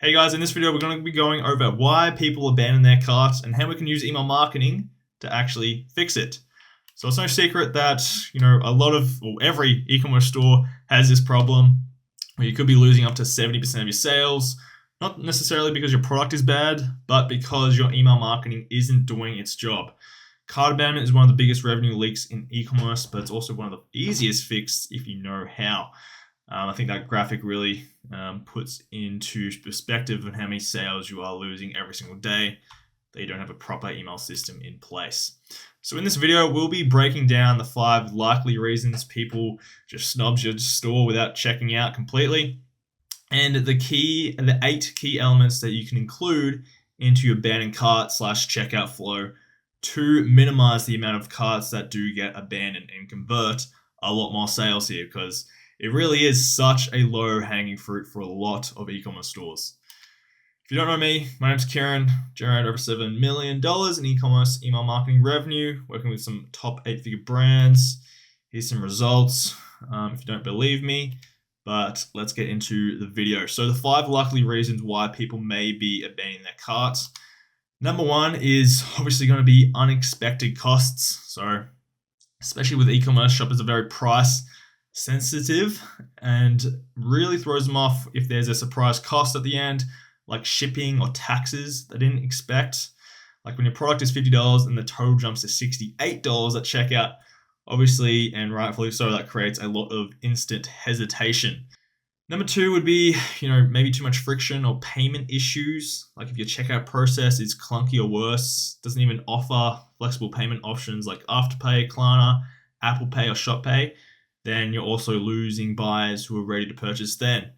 Hey guys, in this video we're going to be going over why people abandon their carts and how we can use email marketing to actually fix it. So it's no secret that, every e-commerce store has this problem where you could be losing up to 70% of your sales, not necessarily because your product is bad, but because your email marketing isn't doing its job. Cart abandonment is one of the biggest revenue leaks in e-commerce, but it's also one of the easiest fixes if you know how. I think that graphic really puts into perspective on how many sales you are losing every single day that you don't have a proper email system in place. So in this video, we'll be breaking down the 5 likely reasons people just snobs your store without checking out completely, and the 8 key elements that you can include into your abandoned cart / checkout flow to minimize the amount of carts that do get abandoned and convert a lot more sales here, because it really is such a low-hanging fruit for a lot of e-commerce stores. If you don't know me, my name's Kieran. Generated over $7 million in e-commerce email marketing revenue, working with some top 8-figure brands. Here's some results if you don't believe me, but let's get into the video. So the 5 likely reasons why people may be abandoning their carts. Number 1 is obviously going to be unexpected costs. So especially with e-commerce, shoppers are very price sensitive and really throws them off if there's a surprise cost at the end, like shipping or taxes they didn't expect. Like when your product is $50 and the total jumps to $68 at checkout, obviously and rightfully so, that creates a lot of instant hesitation. Number 2 would be, maybe too much friction or payment issues. Like if your checkout process is clunky or worse, doesn't even offer flexible payment options like Afterpay, Klarna, Apple Pay, or ShopPay, then you're also losing buyers who are ready to purchase then.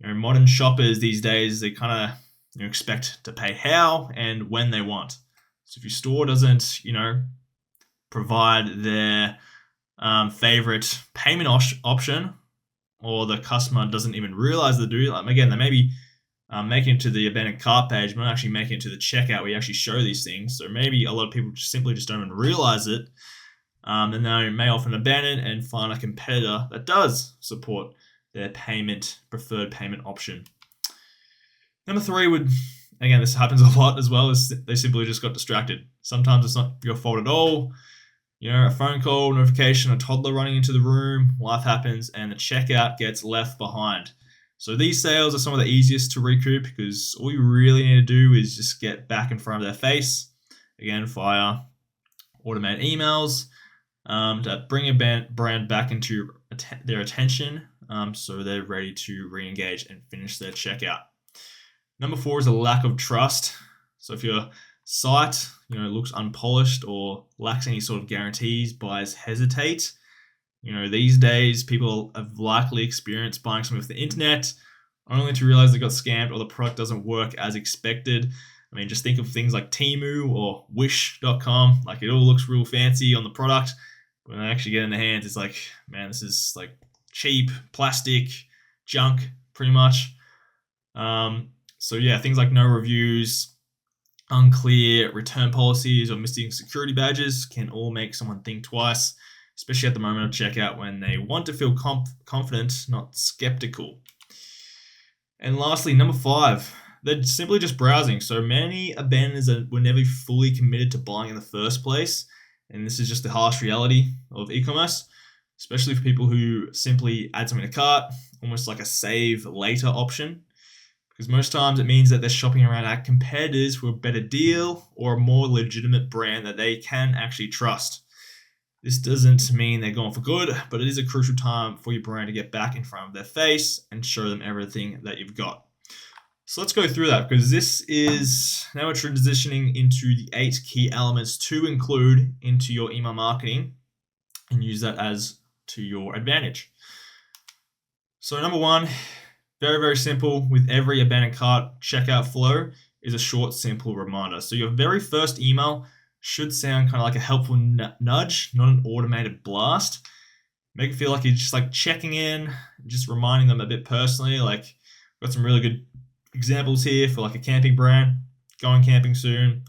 Modern shoppers these days, they kind of expect to pay how and when they want. So if your store doesn't, provide their favorite payment option, or the customer doesn't even realize they do, again, they may be making it to the abandoned cart page, but not actually making it to the checkout where you actually show these things. So maybe a lot of people simply just don't even realize it. And they may often abandon and find a competitor that does support their preferred payment option. Number 3 would, again, this happens a lot as well, is they simply just got distracted. Sometimes it's not your fault at all. A phone call, notification, a toddler running into the room, life happens, and the checkout gets left behind. So these sales are some of the easiest to recoup because all you really need to do is just get back in front of their face, again, via automated emails, to bring a brand back into their attention, so they're ready to re-engage and finish their checkout. Number 4 is a lack of trust. So if your site, looks unpolished or lacks any sort of guarantees, buyers hesitate. These days people have likely experienced buying something off the internet only to realize they got scammed or the product doesn't work as expected. I mean, just think of things like Temu or Wish.com. Like, it all looks real fancy on the product, but when they actually get in their hands, it's like, man, this is like cheap plastic junk, pretty much. So yeah, things like no reviews, unclear return policies, or missing security badges can all make someone think twice, especially at the moment of checkout when they want to feel confident, not skeptical. And lastly, number 5, they're simply just browsing. So many abandoners were never fully committed to buying in the first place, and this is just the harsh reality of e-commerce, especially for people who simply add something to cart, almost like a save later option. Because most times it means that they're shopping around at competitors for a better deal or a more legitimate brand that they can actually trust. This doesn't mean they're going for good, but it is a crucial time for your brand to get back in front of their face and show them everything that you've got. So let's go through that, because this is, now we're transitioning into the 8 key elements to include into your email marketing and use that as to your advantage. So number 1, very, very simple. With every abandoned cart checkout flow is a short, simple reminder. So your very first email should sound kind of like a helpful nudge, not an automated blast. Make it feel like you're just like checking in, just reminding them a bit personally. Like, got some really good examples here for like a camping brand. Going camping soon.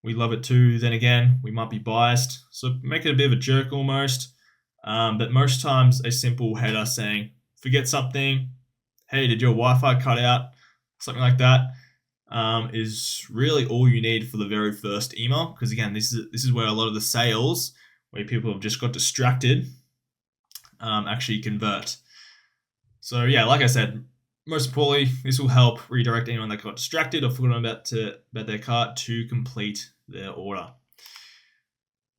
We love it too. Then again, we might be biased. So make it a bit of a jerk almost. But most times a simple header saying, forget something. Hey, did your Wi-Fi cut out? something like that, is really all you need for the very first email. Because again, this is where a lot of the sales, where people have just got distracted, actually convert. So yeah, like I said, most importantly, this will help redirect anyone that got distracted or forgot about their cart to complete their order.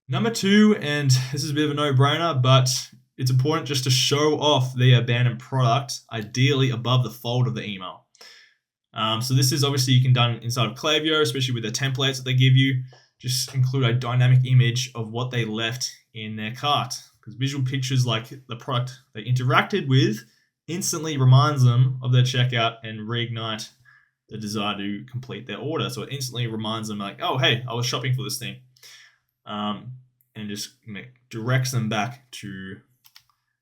Number 2, and this is a bit of a no-brainer, but it's important just to show off the abandoned product, ideally above the fold of the email. So this is obviously you can done inside of Klaviyo, especially with the templates that they give you. Just include a dynamic image of what they left in their cart, because visual pictures like the product they interacted with instantly reminds them of their checkout and reignite the desire to complete their order. So it instantly reminds them like, oh, hey, I was shopping for this thing. And just directs them back to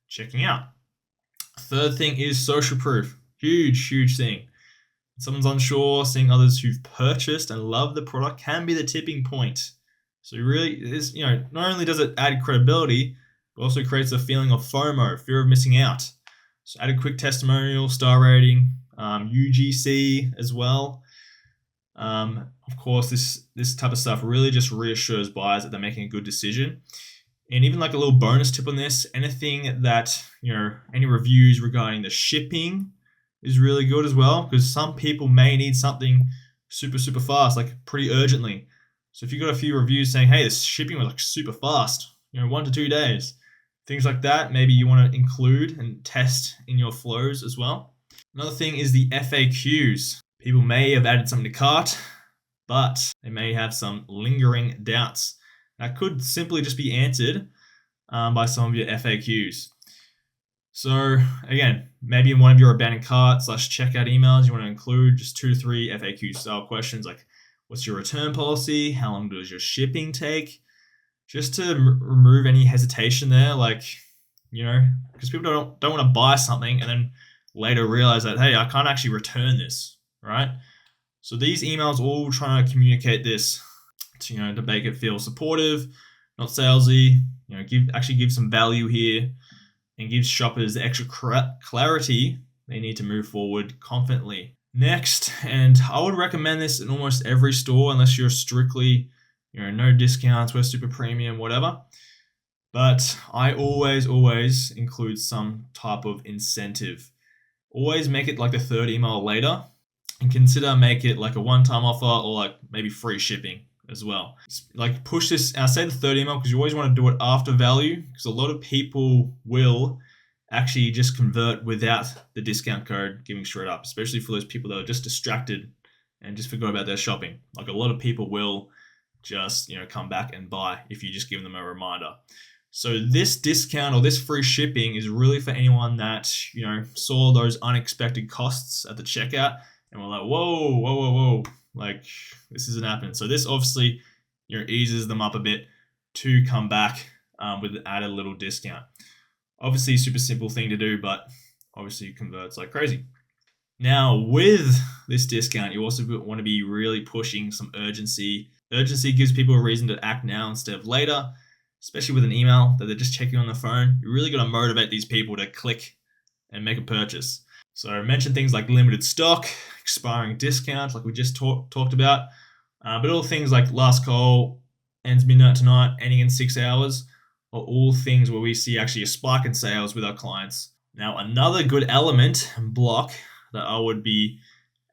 checking out. Third thing is social proof. Huge thing. Someone's unsure, seeing others who've purchased and love the product can be the tipping point. So really, is not only does it add credibility, but also creates a feeling of FOMO, fear of missing out. So add a quick testimonial, star rating, UGC as well. Of course, this type of stuff really just reassures buyers that they're making a good decision. And even like a little bonus tip on this, anything that, any reviews regarding the shipping is really good as well, because some people may need something super fast, like pretty urgently. So if you got a few reviews saying, hey, this shipping was like super fast, 1 to 2 days, things like that, maybe you want to include and test in your flows as well. Another thing is the FAQs. People may have added something to cart, but they may have some lingering doubts that could simply just be answered by some of your FAQs. So again, maybe in one of your abandoned cart / checkout emails, you want to include just 2 to 3 FAQ style questions like, what's your return policy? How long does your shipping take? Just to remove any hesitation there, because people don't want to buy something and then later realize that, hey, I can't actually return this, right? So these emails all trying to communicate this to make it feel supportive, not salesy, give some value here, and gives shoppers the extra clarity they need to move forward confidently. Next, and I would recommend this in almost every store unless you're strictly, no discounts, we're super premium, whatever. But I always include some type of incentive. Always make it like the third email later, and consider make it like a one-time offer or like maybe free shipping as well. Like push this, I say the third email because you always want to do it after value, because a lot of people will actually just convert without the discount code giving straight up, especially for those people that are just distracted and just forgot about their shopping. Like a lot of people will just, come back and buy if you just give them a reminder. So this discount or this free shipping is really for anyone that, saw those unexpected costs at the checkout and were like, whoa, like this isn't happening. So this obviously, eases them up a bit to come back with add a little discount. Obviously, super simple thing to do, but obviously converts like crazy. Now, with this discount, you also want to be really pushing some urgency. Urgency gives people a reason to act now instead of later, especially with an email that they're just checking on the phone. You really got to motivate these people to click and make a purchase. So I mentioned things like limited stock, expiring discounts, like we just talked about, but all things like last call, ends midnight tonight, ending in 6 hours, are all things where we see actually a spike in sales with our clients. Now, another good element and block that I would be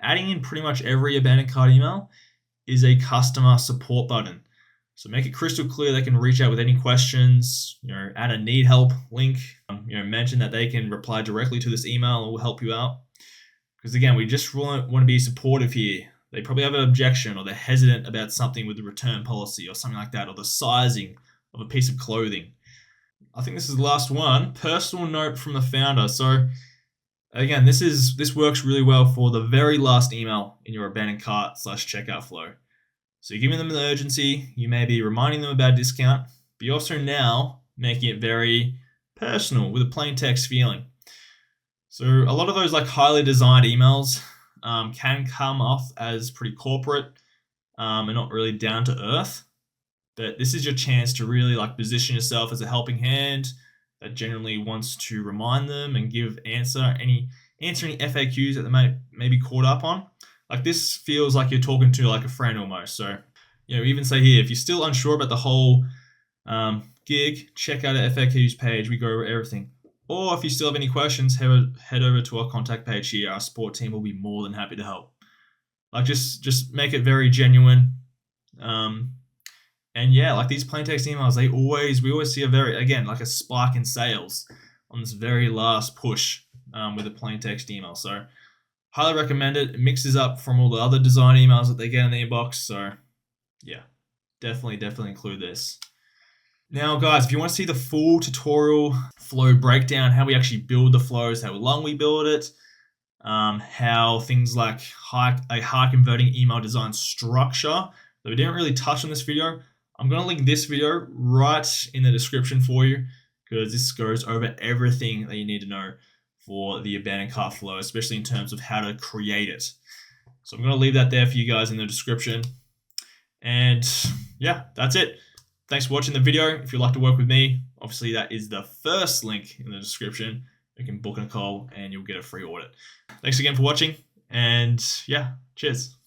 adding in pretty much every abandoned cart email is a customer support button. So make it crystal clear they can reach out with any questions, add a need help link, mention that they can reply directly to this email and we'll help you out. Because again, we just want to be supportive here. They probably have an objection or they're hesitant about something with the return policy or something like that, or the sizing of a piece of clothing. I think this is the last one, personal note from the founder. So again, this works really well for the very last email in your abandoned cart / checkout flow. So you're giving them the urgency, you may be reminding them about a discount, but you're also now making it very personal with a plain text feeling. So a lot of those like highly designed emails can come off as pretty corporate and not really down to earth. But this is your chance to really like position yourself as a helping hand that genuinely wants to remind them and give answer any answer any FAQs that they may be caught up on. Like, this feels like you're talking to like a friend almost. So, even say here, if you're still unsure about the whole gig, check out our FAQs page. We go over everything. Or if you still have any questions, head over to our contact page here. Our support team will be more than happy to help. Like, just make it very genuine. And yeah, like these plain text emails, we always see a spike in sales on this very last push with a plain text email. So highly recommend it. It mixes up from all the other design emails that they get in the inbox. So yeah, definitely include this. Now, guys, if you want to see the full tutorial flow breakdown, how we actually build the flows, how long we build it, how things like a high converting email design structure that we didn't really touch on this video, I'm going to link this video right in the description for you, because this goes over everything that you need to know for the abandoned cart flow, especially in terms of how to create it. So I'm going to leave that there for you guys in the description. And yeah, that's it. Thanks for watching the video. If you'd like to work with me, obviously that is the first link in the description. You can book a call and you'll get a free audit. Thanks again for watching, and yeah, cheers.